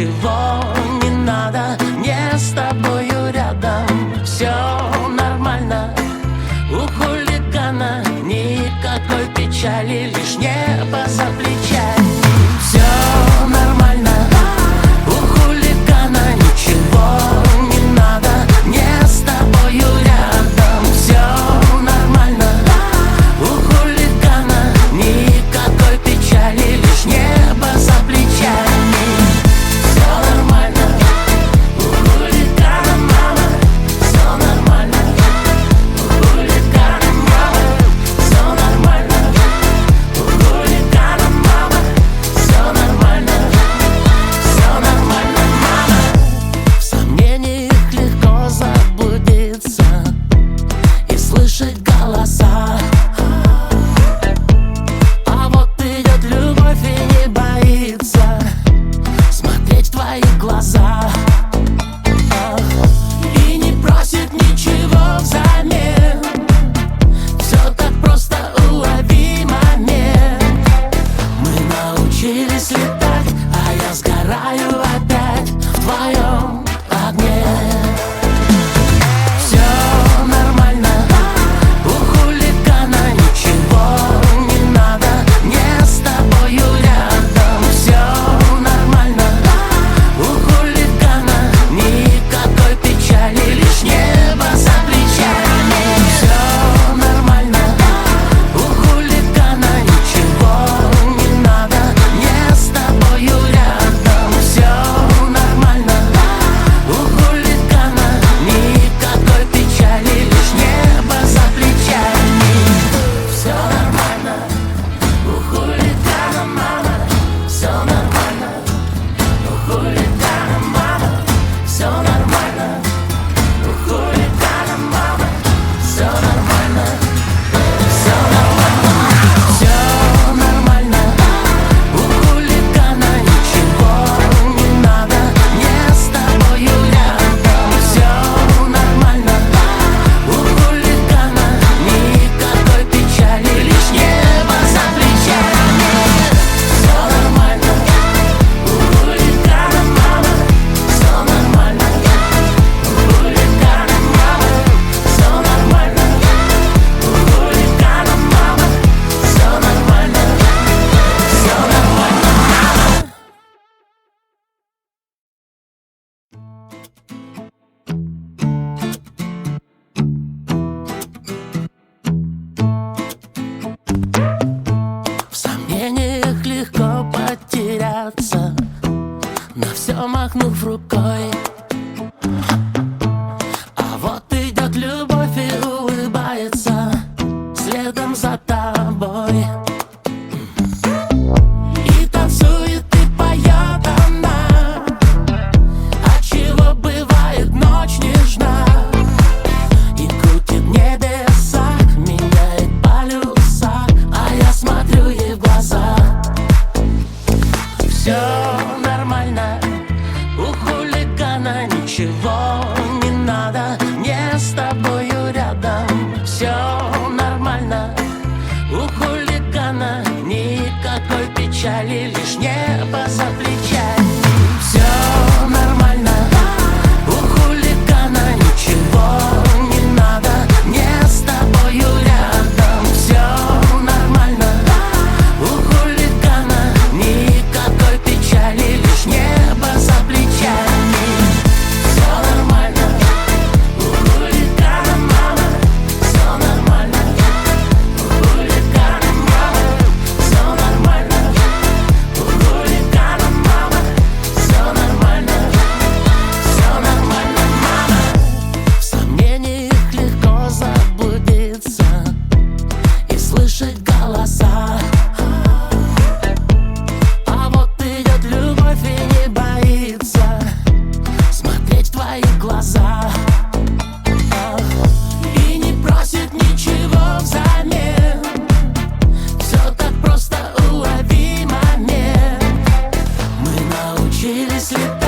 ничего не надо, мне с тобою рядом все нормально. У хулигана никакой печали, лишь небо за плечами. Все нормально, у хулигана ничего не надо, мне с тобою рядом все нормально. У хулигана никакой печали, лишь небо за плечами. Все нормально, у хулигана, мама, все нормально. У хулигана, мама, все нормально. У хулигана, мама, все нормально. Все нормально, мама. В сомнениях легко заблудиться и слышать голоса. А вот идет любовь и не боится смотреть в твои глаза. И не просит ничего взамен. Все так просто, улови момент. Мы научились летать, а я сгораю опять в твоем огне. Все нормально, у хулигана ничего не надо, мне с тобою рядом все нормально. У хулигана никакой печали, лишь небо за плечами. Все нормально, у хулигана ничего не надо, мне с тобою рядом все нормально. У хулигана никакой печали, лишь небо за плечами. Все нормально, у хулигана, мама, все нормально. У хулигана, мама, все нормально. У хулигана, мама, все нормально. Все нормально, все нормально. У хулигана ничего не надо, мне с тобою рядом все нормально. У хулигана никакой печали, лишь небо за плечами. Все нормально, у хулигана, мама, все нормально. У хулигана, мама, все нормально. У хулигана, мама, все нормально. Все нормально, мама. В сомнениях легко потеряться, на все махнув рукой. А вот идет любовь и улыбается следом за тобой. И танцует, и поет она, отчего бывает ночь нежна. И крутит небеса, меняет полюса, а я смотрю ей в глаза. Все нормально, у хулигана ничего не надо, мне с тобою рядом все нормально. У хулигана никакой печали, лишь небо за плечами. Все нормально, у хулигана ничего не надо, мне с тобою рядом все нормально. У хулигана никакой печали, лишь небо за плечами. Все нормально, у хулигана, мама, все нормально. У хулигана, мама, все нормально. У хулигана, мама, все нормально. Все нормально, мама. В сомнениях легко заблудиться и слышать голоса. А вот идет любовь и не боится смотреть в твои глаза. И не просит ничего взамен. Все так просто, улови момент. Мы научились летать,